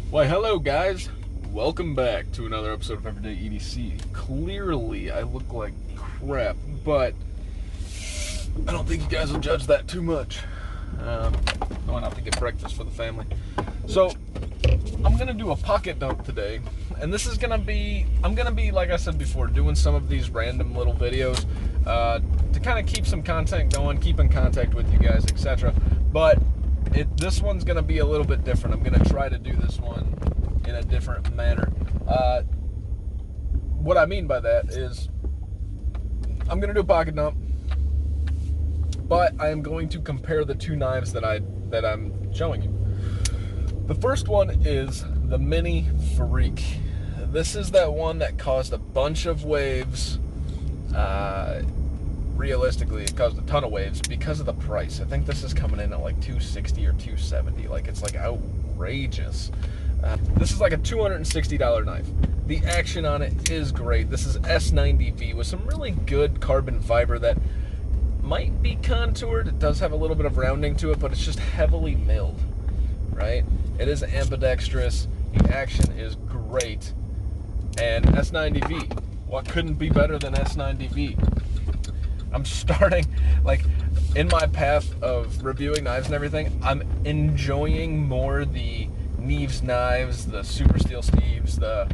Why, hello guys! Welcome back to another episode of Everyday EDC. Clearly, I look like crap, but I don't think you guys will judge that too much. I went out to get breakfast for the family. So, I'm gonna do a pocket dump today, and this is gonna be, like I said before, doing some of these random little videos to kind of keep some content going, keep in contact with you guys, etc. But this one's gonna be a little bit different. I'm gonna try to do this one in a different manner. What I mean by that is I'm gonna do a pocket dump, but I am going to compare the two knives that I'm showing you. The first one is the Mini Freek. This is that one that caused a bunch of waves. Realistically, it caused a ton of waves because of the price. I think this is coming in at like $260 or $270. Like, it's like outrageous. This is like a $260 knife. The action on it is great. This is S90V with some really good carbon fiber that might be contoured. It does have a little bit of rounding to it, but it's just heavily milled, right? It is ambidextrous. The action is great. And S90V. What couldn't be better than S90V? I'm starting, like, in my path of reviewing knives and everything, I'm enjoying more the Neves knives, the Super Steel Steves, the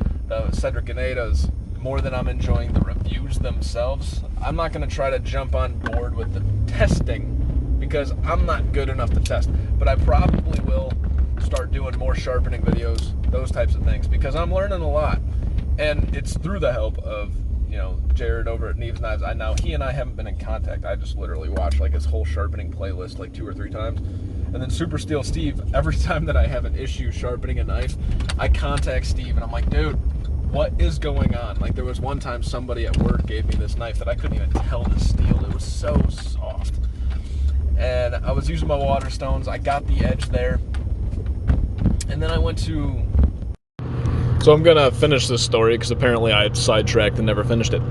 Cedric Ganetas, more than I'm enjoying the reviews themselves. I'm not going to try to jump on board with the testing because I'm not good enough to test, but I probably will start doing more sharpening videos, those types of things, because I'm learning a lot, and it's through the help of, you know, Jared over at Neves Knives. He and I haven't been in contact. I just literally watched like his whole sharpening playlist like 2 or 3 times. And then Super Steel Steve, every time that I have an issue sharpening a knife, I contact Steve and I'm like, dude, what is going on? Like, there was one time somebody at work gave me this knife that I couldn't even tell the steel. It was so soft. And I was using my Waterstones. I got the edge there. And then I went to... So I'm gonna finish this story because apparently I sidetracked and never finished it.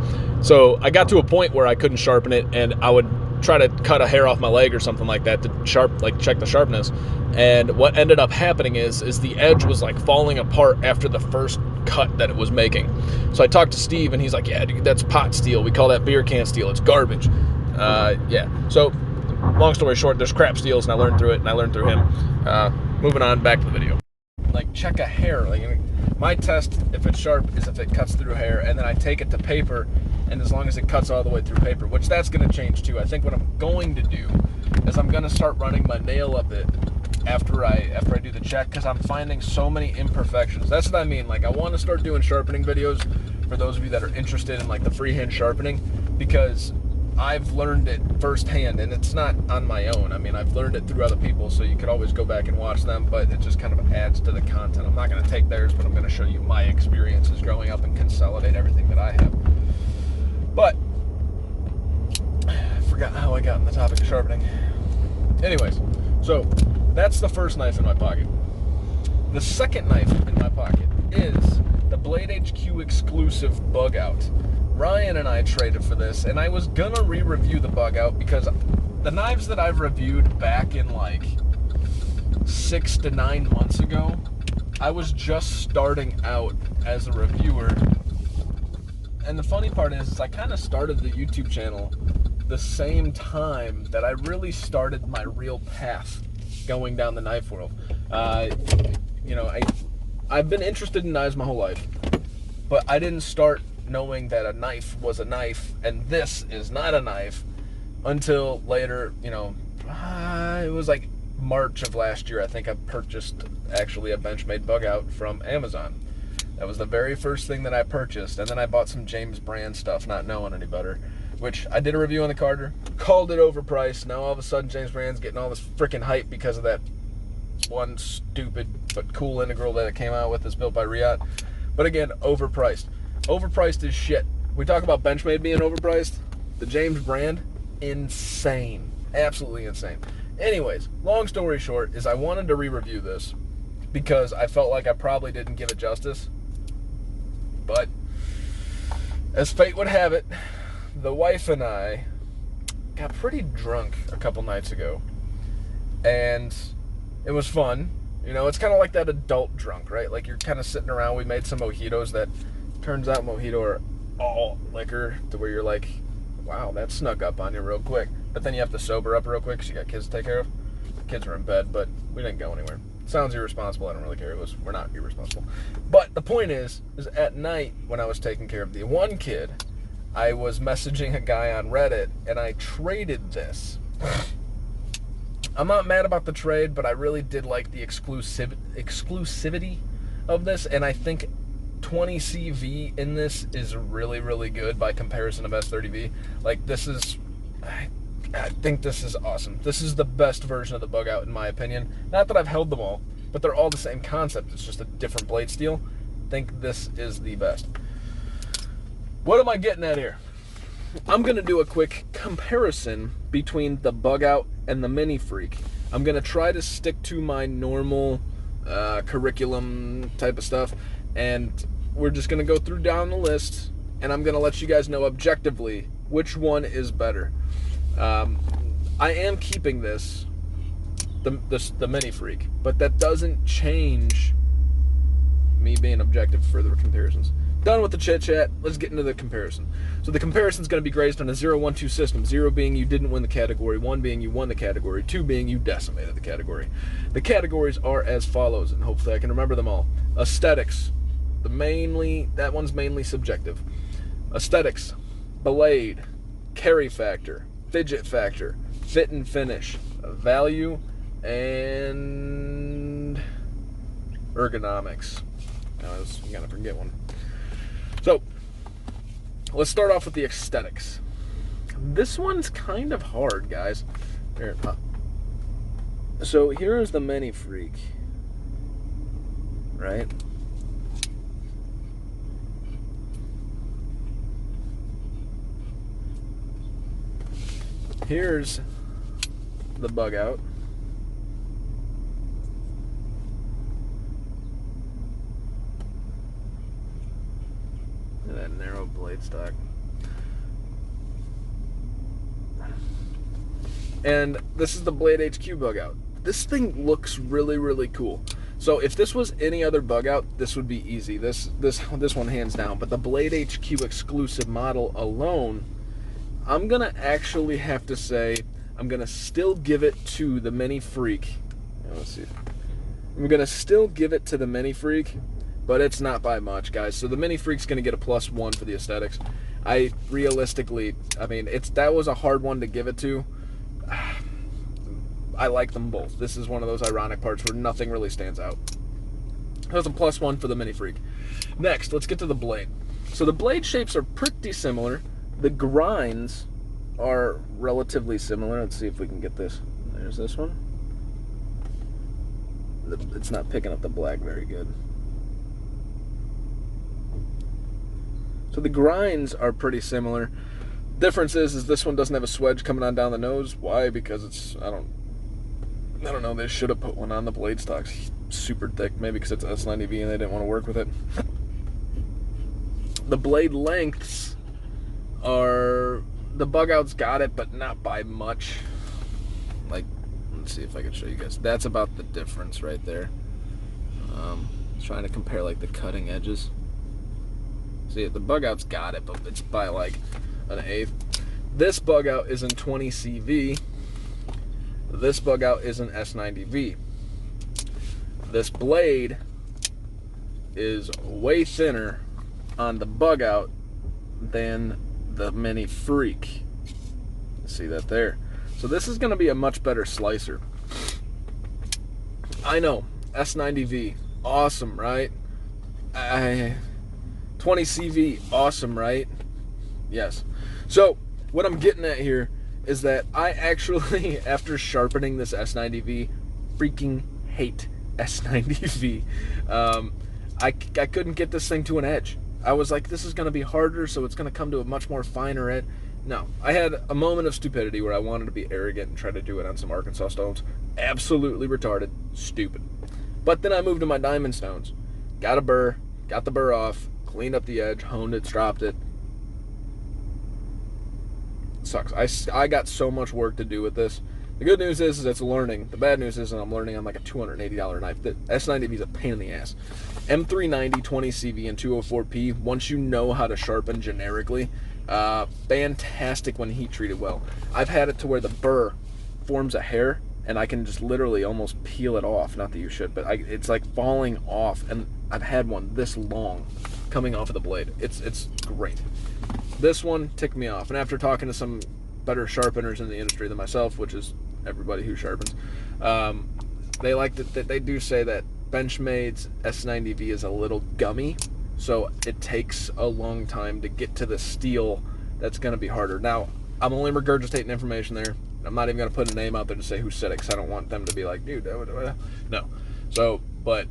So I got to a point where I couldn't sharpen it, and I would try to cut a hair off my leg or something like that to check the sharpness. And what ended up happening is the edge was like falling apart after the first cut that it was making. So I talked to Steve, and he's like, "Yeah, dude, that's pot steel. We call that beer can steel. It's garbage." Yeah. So long story short, there's crap steels, and I learned through it, and I learned through him. Moving on, back to the video. Like, check a hair. Like, my test, if it's sharp, is if it cuts through hair, and then I take it to paper, and as long as it cuts all the way through paper, which that's going to change too. I think what I'm going to do is I'm going to start running my nail up it after I do the check, because I'm finding so many imperfections. That's what I mean. Like, I want to start doing sharpening videos for those of you that are interested in like the freehand sharpening, because I've learned it firsthand, and it's not on my own. I mean, I've learned it through other people, so you could always go back and watch them, but it just kind of adds to the content. I'm not going to take theirs, but I'm going to show you my experiences growing up and consolidate everything that I have. But I forgot how I got on the topic of sharpening. Anyways, so that's the first knife in my pocket. The second knife in my pocket is the Blade HQ exclusive Bugout. Ryan and I traded for this, and I was gonna re-review the Bugout because the knives that I've reviewed back in like 6 to 9 months ago, I was just starting out as a reviewer. And the funny part is I kind of started the YouTube channel the same time that I really started my real path going down the knife world. You know, I've been interested in knives my whole life, but I didn't start knowing that a knife was a knife and this is not a knife until later. You know, it was like March of last year. I think I purchased actually a Benchmade Bugout from Amazon. That was the very first thing that I purchased, and then I bought some James brand stuff, not knowing any better, which I did a review on the Carter, called it overpriced. Now all of a sudden James brand's getting all this freaking hype because of that one stupid but cool integral that it came out with that's built by Riot. But again, overpriced. Overpriced is shit. We talk about Benchmade being overpriced. The James brand, insane. Absolutely insane. Anyways, long story short is I wanted to re-review this because I felt like I probably didn't give it justice. But as fate would have it, the wife and I got pretty drunk a couple nights ago. And it was fun. You know, it's kind of like that adult drunk, right? Like you're kind of sitting around. We made some mojitos that turns out mojito are all liquor to where you're like, wow, that snuck up on you real quick. But then you have to sober up real quick because you got kids to take care of. The kids are in bed, but we didn't go anywhere. Sounds irresponsible. I don't really care. We're not irresponsible. But the point is at night when I was taking care of the one kid, I was messaging a guy on Reddit and I traded this. I'm not mad about the trade, but I really did like the exclusivity of this, and I think 20CV in this is really, really good by comparison of S30V. Like, this is, I think this is awesome. This is the best version of the Bugout, in my opinion. Not that I've held them all, but they're all the same concept. It's just a different blade steel. I think this is the best. What am I getting at here? I'm going to do a quick comparison between the Bugout and the Mini Freek. I'm going to try to stick to my normal curriculum type of stuff, and we're just going to go through down the list, and I'm going to let you guys know objectively which one is better. I am keeping this, the Mini Freek, but that doesn't change me being objective for the comparisons. Done with the chit chat, let's get into the comparison. So the comparison is going to be graded on a 0-1-2 system. 0 being you didn't win the category, 1 being you won the category, 2 being you decimated the category. The categories are as follows, and hopefully I can remember them all. Aesthetics, that one's mainly subjective. Aesthetics, blade, carry factor, fidget factor, fit and finish, value, and ergonomics. I was gonna forget one. So, let's start off with the aesthetics. This one's kind of hard, guys. Here, so here is the Mini Freek, right? Here's the Bugout. That narrow blade stock. And this is the Blade HQ Bugout. This thing looks really, really cool. So if this was any other Bugout, this would be easy. This one hands down. But the Blade HQ exclusive model alone, I'm gonna actually have to say I'm gonna still give it to the Mini Freek. Let's see. I'm gonna still give it to the Mini Freek, but it's not by much, guys. So the Mini Freek's gonna get a +1 for the aesthetics. I mean, that was a hard one to give it to. I like them both. This is one of those ironic parts where nothing really stands out. That's a +1 for the Mini Freek. Next, let's get to the blade. So the blade shapes are pretty similar. The grinds are relatively similar. Let's see if we can get this. There's this one. It's not picking up the black very good. So the grinds are pretty similar. Difference is this one doesn't have a swedge coming on down the nose. Why? Because it's, I don't know, they should have put one on. The blade stock's super thick, maybe because it's S90V and they didn't want to work with it. The blade lengths are, the Bugout's got it, but not by much. Like, let's see if I can show you guys. That's about the difference right there. Trying to compare like the cutting edges. See, the Bugout's got it, but it's by like an 1/8. This Bugout is in 20CV. This Bugout is in S90V. This blade is way thinner on the Bugout than the Mini Freek. See that there? So this is going to be a much better slicer. I know, S90V, awesome, right? 20CV, awesome, right? Yes. So what I'm getting at here is that I actually, after sharpening this S90V, freaking hate S90V. I couldn't get this thing to an edge. I was like, this is going to be harder, so it's going to come to a much more finer edge. No, I had a moment of stupidity where I wanted to be arrogant and try to do it on some Arkansas stones. Absolutely retarded. Stupid. But then I moved to my diamond stones. Got a burr, got the burr off, cleaned up the edge, honed it, stropped it. Sucks. I got so much work to do with this The good news is it's learning. The bad news is I'm learning on like a $280 knife. The S90V is a pain in the ass. M390, 20CV, and 204P, once you know how to sharpen generically, fantastic when heat treated well. I've had it to where the burr forms a hair, and I can just literally almost peel it off. Not that you should, but it's like falling off, and I've had one this long coming off of the blade. It's great. This one ticked me off, and after talking to some better sharpeners in the industry than myself, which is everybody who sharpens, they like that. They do say that Benchmade's S90V is a little gummy, so it takes a long time to get to the steel. That's going to be harder. Now, I'm only regurgitating information there. I'm not even going to put a name out there to say who said it, because I don't want them to be like, dude, no. So, but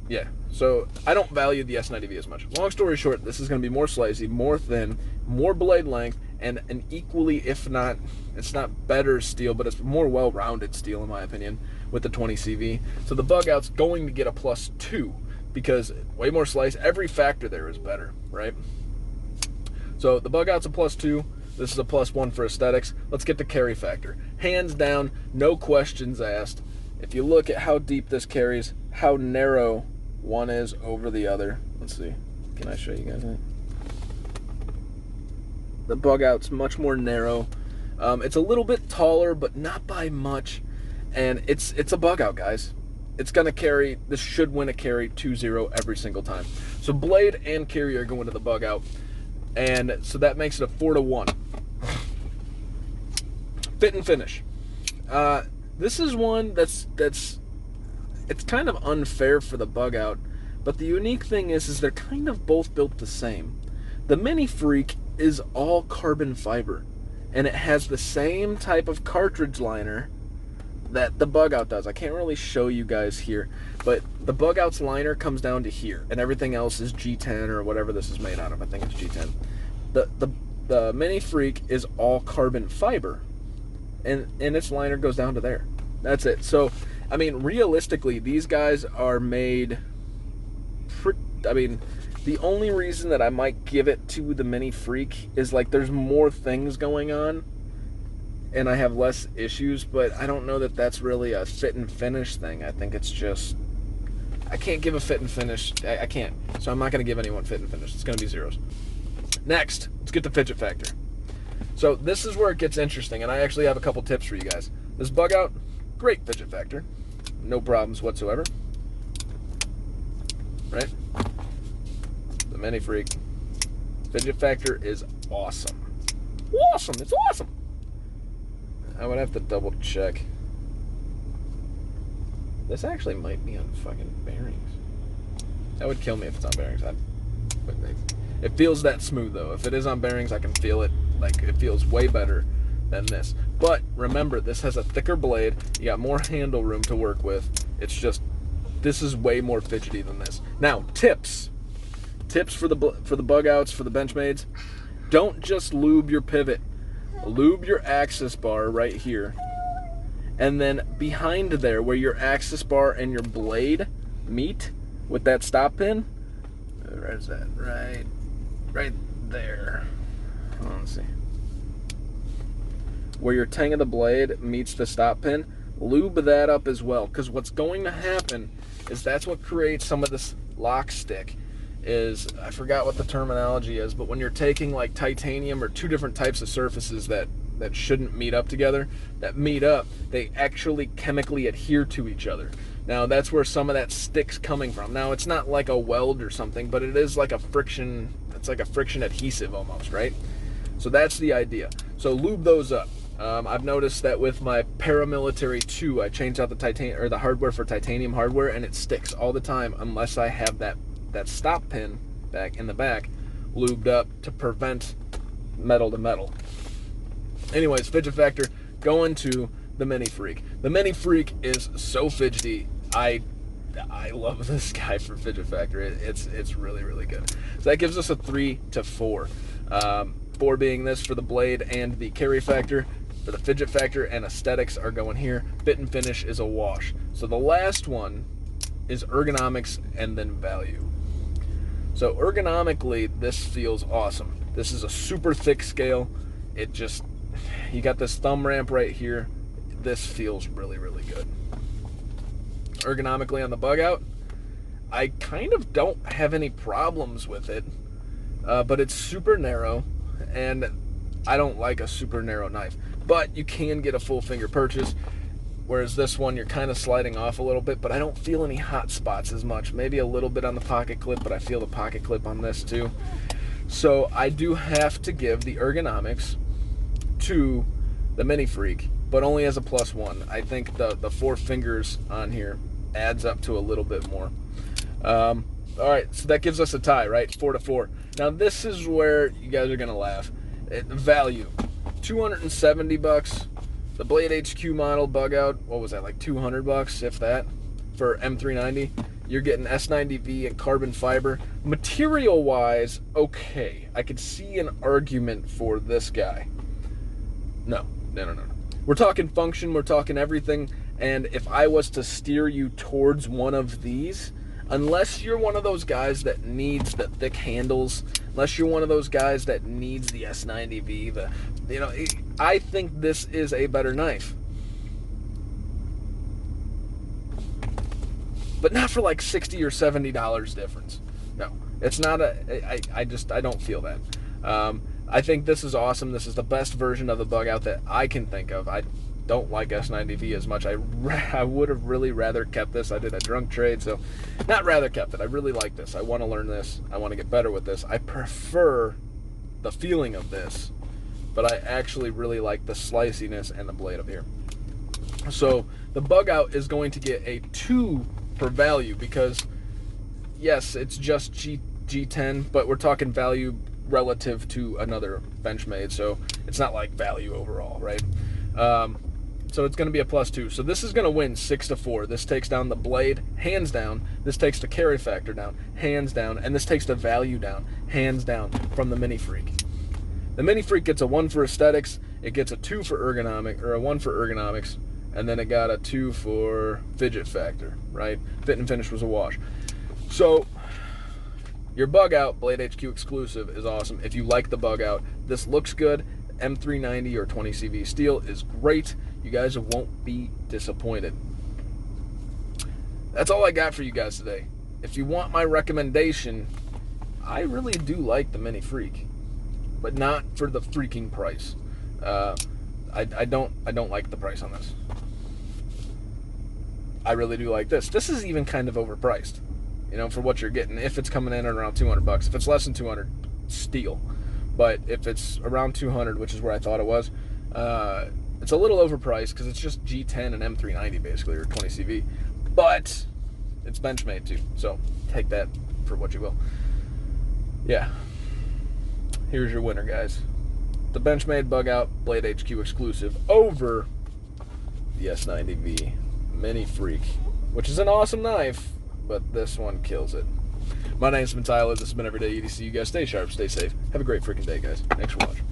yeah, so I don't value the S90V as much. Long story short, this is going to be more slicey, more thin, more blade length, and an equally, if not, it's not better steel, but it's more well-rounded steel in my opinion with the 20CV. So the Bugout's going to get a +2 because way more slice. Every factor there is better, right? So the Bugout's a +2. This is a +1 for aesthetics. Let's get the carry factor. Hands down, no questions asked. If you look at how deep this carries, how narrow one is over the other. Let's see. Can I show you guys that? The Bugout's much more narrow. It's a little bit taller, but not by much. And it's a Bugout, guys. It's gonna carry. This should win a carry 2-0 every single time. So blade and carry are going to the Bugout, and so that makes it a 4-1. Fit and finish. This is one that's it's kind of unfair for the Bugout, but the unique thing is they're kind of both built the same. The Mini Freek is all carbon fiber, and it has the same type of cartridge liner that the Bugout does. I can't really show you guys here, but the Bugout's liner comes down to here, and everything else is G10 or whatever this is made out of. I think it's G10. The Mini Freek is all carbon fiber, and its liner goes down to there. That's it. So, I mean, realistically, these guys are made. I mean, the only reason that I might give it to the Mini Freek is like there's more things going on, and I have less issues, but I don't know that that's really a fit and finish thing. I think it's just, I can't give a fit and finish. I can't. So I'm not going to give anyone fit and finish. It's going to be zeros. Next, let's get the fidget factor. So this is where it gets interesting, and I actually have a couple tips for you guys. This Bugout, great fidget factor. No problems whatsoever. Right? The Mini Freek fidget factor is awesome. Awesome. It's awesome. I would have to double check. This actually might be on fucking bearings. That would kill me if it's on bearings. It feels that smooth though. If it is on bearings, I can feel it. Like, it feels way better than this. But remember, this has a thicker blade. You got more handle room to work with. It's just, this is way more fidgety than this. Now, tips for the Bugouts, for the Benchmades. Don't just lube your pivot. Lube your axis bar right here, and then behind there where your axis bar and your blade meet with that stop pin, where's that? Right there. Hold on, let's see. Where your tang of the blade meets the stop pin, lube that up as well, because what's going to happen is that's what creates some of this lock stick. Is, I forgot what the terminology is, but when you're taking like titanium or two different types of surfaces that shouldn't meet up together, that meet up, they actually chemically adhere to each other. Now that's where some of that stick's coming from. Now it's not like a weld or something, but it is like a friction, it's like a friction adhesive almost, right? So that's the idea. So lube those up. I've noticed that with my Paramilitary 2, I changed out the titanium or the hardware for titanium hardware, and it sticks all the time unless I have that stop pin back in the back lubed up to prevent metal to metal. Anyways, fidget factor, going to the Mini Freek. The Mini Freek is so fidgety. I love this guy for fidget factor. It's really, really good. So that gives us a 3 to 4. 4 being this for the blade and the carry factor. For the fidget factor and aesthetics are going here. Fit and finish is a wash. So the last one is ergonomics and then value. So ergonomically, this feels awesome. This is a super thick scale. It just, you got this thumb ramp right here. this feels really, really good. Ergonomically on the Bugout, I kind of don't have any problems with it, but it's super narrow, and I don't like a super narrow knife. But you can get a full finger purchase, whereas this one you're kind of sliding off a little bit, but I don't feel any hot spots as much. Maybe a little bit on the pocket clip, but I feel the pocket clip on this too. So I do have to give the Ergonomics to the Mini Freek, but only as a +1. I think the 4 fingers on here adds up to a little bit more. All right, so that gives us a tie, right? 4-4. Now this is where you guys are gonna laugh. Value, $270. The Blade HQ model Bugout, what was that, like $200, if that, for M390. You're getting S90V and carbon fiber. Material-wise, okay, I could see an argument for this guy. No. We're talking function, we're talking everything, and if I was to steer you towards one of these, unless you're one of those guys that needs the thick handles, unless you're one of those guys that needs the S90V, I think this is a better knife. But not for like $60 or $70 difference. No, it's not I don't feel that. I think this is awesome. This is the best version of the Bugout that I can think of. I don't like S90V as much. I would have really rather kept this. I did a drunk trade, so not rather kept it. I really like this. I want to learn this. I want to get better with this. I prefer the feeling of this, but I actually really like the sliciness and the blade up here. So the Bugout is going to get a 2 for value because, yes, it's just G10, but we're talking value relative to another Benchmade, so it's not like value overall, right? So it's going to be a +2. So this is going to win 6-4. This takes down the blade, hands down. This takes the carry factor down, hands down. And this takes the value down, hands down, from the Mini Freek. The Mini Freek gets a 1 for aesthetics. It gets a 2 for ergonomic, or a 1 for ergonomics. And then it got a 2 for fidget factor, right? Fit and finish was a wash. So your Bugout, Blade HQ exclusive, is awesome. If you like the Bugout, this looks good. M390 or 20CV steel is great. You guys won't be disappointed. That's all I got for you guys today. If you want my recommendation, I really do like the Mini Freek, but not for the freaking price. I don't like the price on this. I really do like this. This is even kind of overpriced, for what you're getting. If it's coming in at around $200, if it's less than 200, steal. But if it's around 200, which is where I thought it was, it's a little overpriced because it's just G10 and M390 basically, or 20CV. But it's Benchmade too, so take that for what you will. Yeah, here's your winner, guys. The Benchmade Bugout Blade HQ exclusive over the S90V Mini Freek, which is an awesome knife, but this one kills it. My name's Tyler. This has been Everyday EDC. You guys stay sharp, stay safe. Have a great freaking day, guys. Thanks for watching.